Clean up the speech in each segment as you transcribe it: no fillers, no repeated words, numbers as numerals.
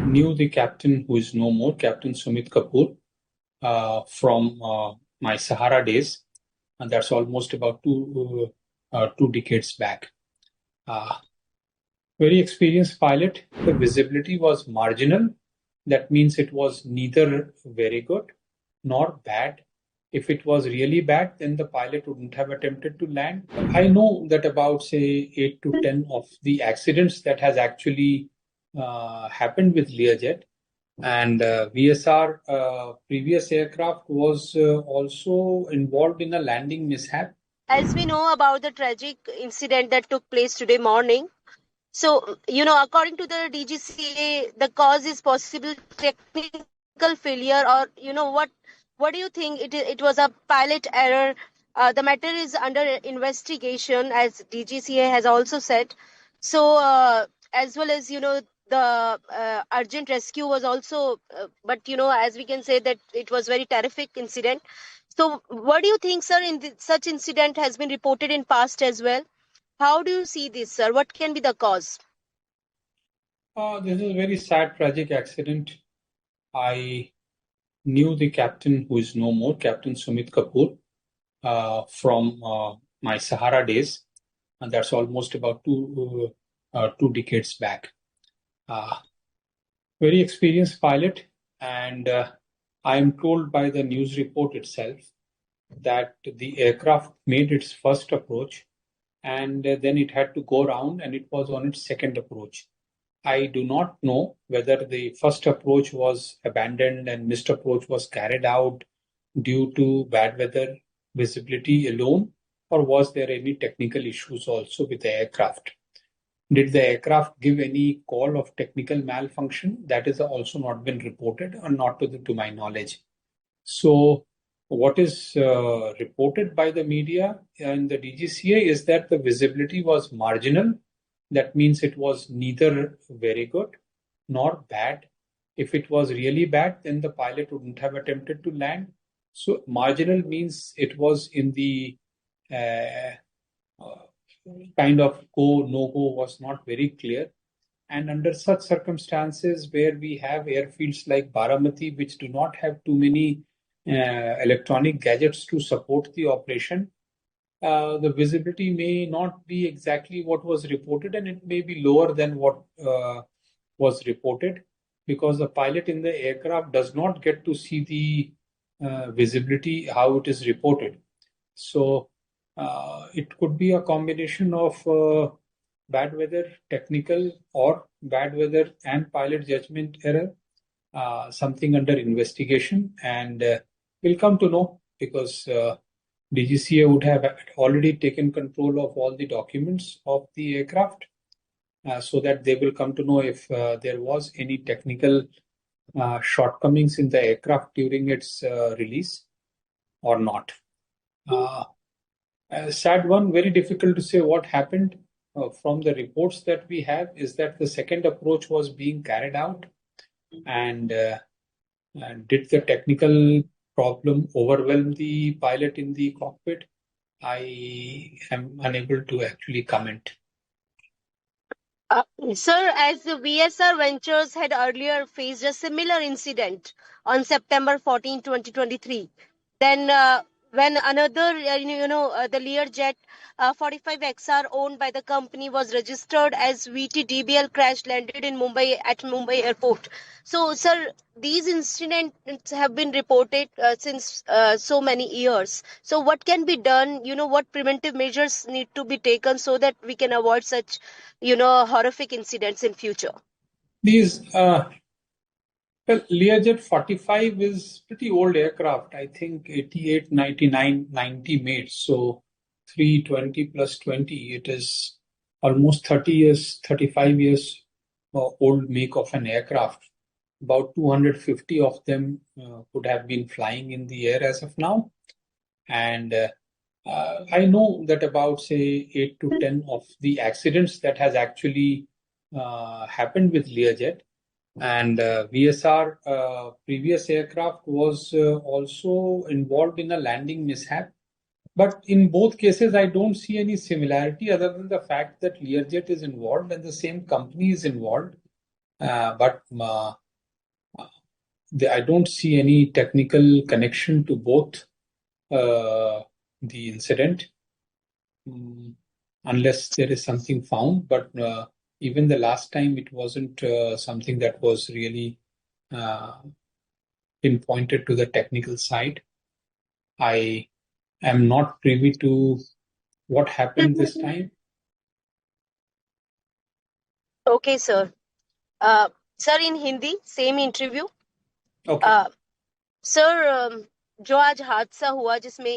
knew the captain who is no more, Captain Sumit Kapoor, from my Sahara days, and that's almost about two decades back. Uh, Very experienced pilot. The visibility was marginal. That means it was neither very good nor bad. If it was really bad, then the pilot wouldn't have attempted to land. I know that about, say, 8 to 10 of the accidents that has actually happened with Learjet. And VSR previous aircraft was also involved in a landing mishap. As we know about the tragic incident that took place today morning, so, according to the DGCA, the cause is possible technical failure, or what do you think? It was a pilot error. The matter is under investigation, as DGCA has also said. So, as well as the urgent rescue was also, but as we can say that it was very terrific incident. So, what do you think, sir? Such incident has been reported in past as well. How do you see this, sir? What can be the cause? This is a very sad, tragic accident. I knew the captain who is no more, Captain Sumit Kapoor, from my Sahara days, and that's almost about two decades back. Very experienced pilot, and I am told by the news report itself that the aircraft made its first approach, and then it had to go around, and it was on its second approach. I do not know whether the first approach was abandoned and missed approach was carried out due to bad weather visibility alone, or was there any technical issues also with the aircraft? Did the aircraft give any call of technical malfunction? That has also not been reported, or not to my knowledge. So, what is reported by the media and the DGCA is that the visibility was marginal. That means it was neither very good nor bad. If it was really bad, then the pilot wouldn't have attempted to land. So marginal means it was in the uh, kind of go, no go was not very clear. And under such circumstances, where we have airfields like Baramati, which do not have too many electronic gadgets to support the operation, the visibility may not be exactly what was reported, and it may be lower than what was reported, because the pilot in the aircraft does not get to see the visibility how it is reported. So it could be a combination of bad weather, technical, or bad weather and pilot judgment error, something under investigation, and we'll come to know because DGCA would have already taken control of all the documents of the aircraft, so that they will come to know if there was any technical shortcomings in the aircraft during its release or not. A sad one, very difficult to say what happened. From the reports that we have, is that the second approach was being carried out, and did the technical problem overwhelm the pilot in the cockpit? I am unable to actually comment. Sir, as the VSR Ventures had earlier faced a similar incident on September 14, 2023, then when another, the Learjet 45XR owned by the company was registered as VTDBL crash landed in Mumbai at Mumbai airport. So, sir, these incidents have been reported since so many years. So, what can be done? What preventive measures need to be taken so that we can avoid such, horrific incidents in future? These well, Learjet 45 is pretty old aircraft. I think 88, 99, 90 made. So 320 plus 20, it is almost 30 years, 35 years old make of an aircraft. About 250 of them could have been flying in the air as of now. And I know that about, say, 8 to 10 of the accidents that has actually happened with Learjet, and VSR previous aircraft was also involved in a landing mishap. But in both cases, I don't see any similarity other than the fact that Learjet is involved and the same company is involved. but I don't see any technical connection to both the incident, mm, unless there is something found. But even the last time, it wasn't something that was really uh, pinpointed to the technical side. I am not privy to what happened this time. Okay, sir. Sir in Hindi same interview. Okay. Sir जो आज हादसा हुआ जिसमें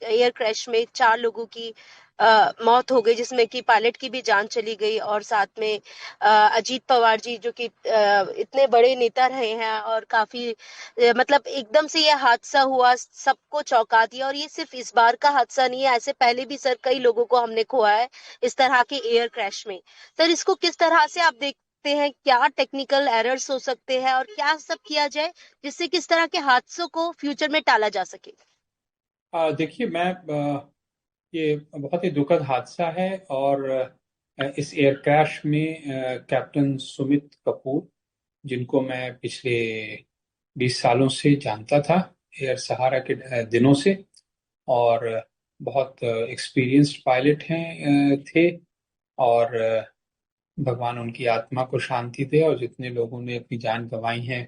air crash में 4 लोगों की मौत हो गई, जिसमें कि पायलट की भी जान चली गई, और साथ में अजीत पवार जी जो कि इतने बड़े नेता रहे हैं और काफी मतलब एकदम से ये हादसा हुआ, सबको चौंका दिया। और ये सिर्फ इस बार का हादसा नहीं है, ऐसे पहले भी सर कई लोगों को हमने खोया है इस तरह के एयर क्रैश में। सर इसको किस तरह से आप देखते हैं, क्या टेक्निकल एरर्स हो सकते हैं और क्या सब किया जाए जिससे किस तरह के हादसों को फ्यूचर में टाला जा सके? देखिए, ये बहुत ही दुखद हादसा है। और इस एयर क्रैश में कैप्टन सुमित कपूर, जिनको मैं पिछले 20 सालों से जानता था, एयर सहारा के दिनों से, और बहुत एक्सपीरियंस्ड पायलट थे। और भगवान उनकी आत्मा को शांति दे, और जितने लोगों ने अपनी जान गंवाई है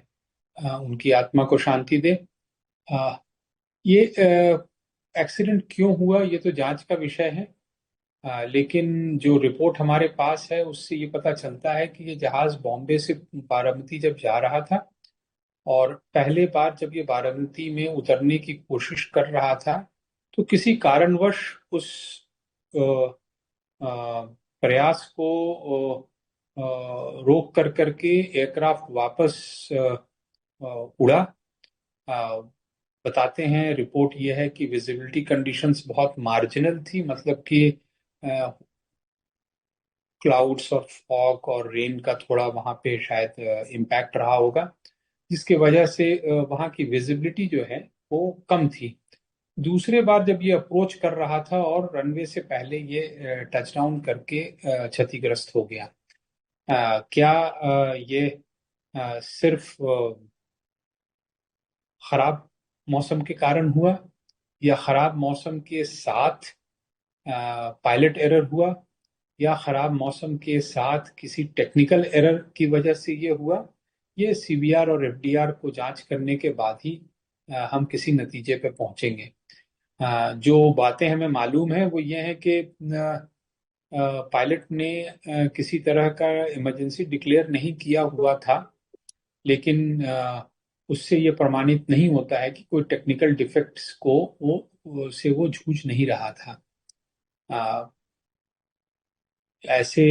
उनकी आत्मा को शांति दे। अ, ये एक्सीडेंट क्यों हुआ, ये तो जांच का विषय है। लेकिन जो रिपोर्ट हमारे पास है उससे ये पता चलता है कि ये जहाज बॉम्बे से बारामती जब जा रहा था, और पहले बार जब ये बारामती में उतरने की कोशिश कर रहा था, तो किसी कारणवश उस अ, अ, प्रयास को रोक कर करके एयरक्राफ्ट वापस उड़ा। अ, बताते हैं, रिपोर्ट ये है कि विजिबिलिटी कंडीशंस बहुत मार्जिनल थी, मतलब कि क्लाउड्स और फॉग और रेन का थोड़ा वहां पे शायद इम्पैक्ट रहा होगा, जिसकी वजह से वहां की विजिबिलिटी जो है वो कम थी। दूसरे बार जब ये अप्रोच कर रहा था और रनवे से पहले ये टच डाउन करके क्षतिग्रस्त हो गया। क्या ये सिर्फ खराब मौसम के कारण हुआ, या खराब मौसम के साथ पायलट एरर हुआ, या खराब मौसम के साथ किसी टेक्निकल एरर की वजह से ये हुआ? ये सीबीआर और एफडीआर को जांच करने के बाद ही हम किसी नतीजे पे पहुंचेंगे। जो बातें हमें मालूम है वो ये है कि पायलट ने किसी तरह का इमरजेंसी डिक्लेयर नहीं किया हुआ था, लेकिन उससे ये प्रमाणित नहीं होता है कि कोई टेक्निकल डिफेक्ट्स को से वो जूझ नहीं रहा था। ऐसे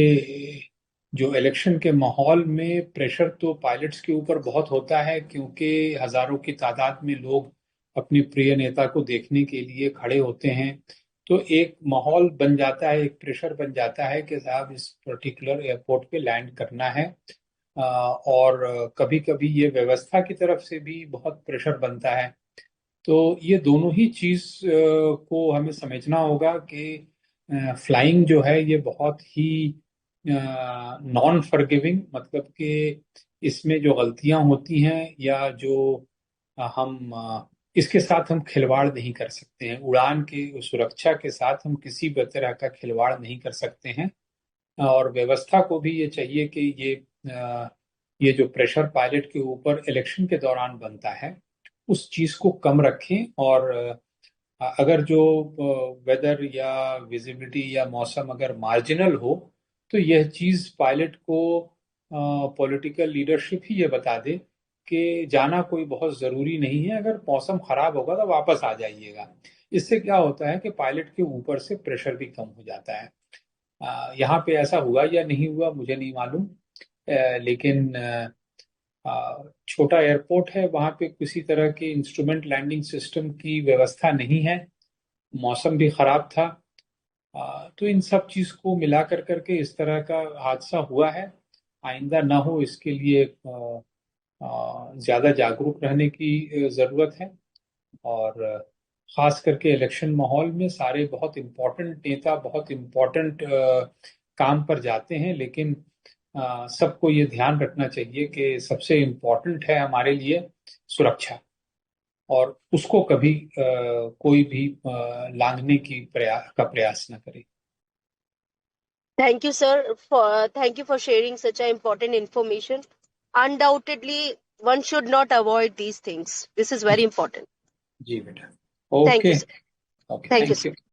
जो इलेक्शन के माहौल में प्रेशर तो पायलट्स के ऊपर बहुत होता है, क्योंकि हजारों की तादाद में लोग अपने प्रिय नेता को देखने के लिए खड़े होते हैं। तो एक माहौल बन जाता है, एक प्रेशर बन जाता है कि साहब इस पर्टिकुलर एयरपोर्ट पे लैंड करना है। और कभी कभी ये व्यवस्था की तरफ से भी बहुत प्रेशर बनता है। तो ये दोनों ही चीज को हमें समझना होगा कि फ्लाइंग जो है ये बहुत ही नॉन फॉरगिविंग, मतलब कि इसमें जो गलतियां होती हैं या जो इसके साथ हम खिलवाड़ नहीं कर सकते हैं। उड़ान की सुरक्षा के साथ हम किसी भी तरह का खिलवाड़ नहीं कर सकते हैं। और व्यवस्था को भी ये चाहिए कि ये जो प्रेशर पायलट के ऊपर इलेक्शन के दौरान बनता है उस चीज को कम रखें। और अगर जो वेदर या विजिबिलिटी या मौसम अगर मार्जिनल हो, तो यह चीज पायलट को पॉलिटिकल लीडरशिप ही ये बता दे कि जाना कोई बहुत जरूरी नहीं है, अगर मौसम खराब होगा तो वापस आ जाइएगा। इससे क्या होता है कि पायलट के ऊपर से प्रेशर भी कम हो जाता है। यहाँ पे ऐसा हुआ या नहीं हुआ मुझे नहीं मालूम, लेकिन छोटा एयरपोर्ट है, वहां पे किसी तरह के इंस्ट्रूमेंट लैंडिंग सिस्टम की व्यवस्था नहीं है, मौसम भी खराब था। तो इन सब चीज को मिला कर करके इस तरह का हादसा हुआ है। आइंदा ना हो इसके लिए ज्यादा जागरूक रहने की जरूरत है। और खास करके इलेक्शन माहौल में सारे बहुत इम्पोर्टेंट नेता बहुत इम्पोर्टेंट काम पर जाते हैं, लेकिन सबको ये ध्यान रखना चाहिए कि सबसे इम्पोर्टेंट है हमारे लिए सुरक्षा, और उसको कभी कोई भी लांघने की प्रयास न करे। Thank you, sir. Thank you for sharing such an important information. Undoubtedly, one should not avoid these things. This is very important. जी बेटा, Thank you, okay sir. Okay, Thank you, thank sir. You.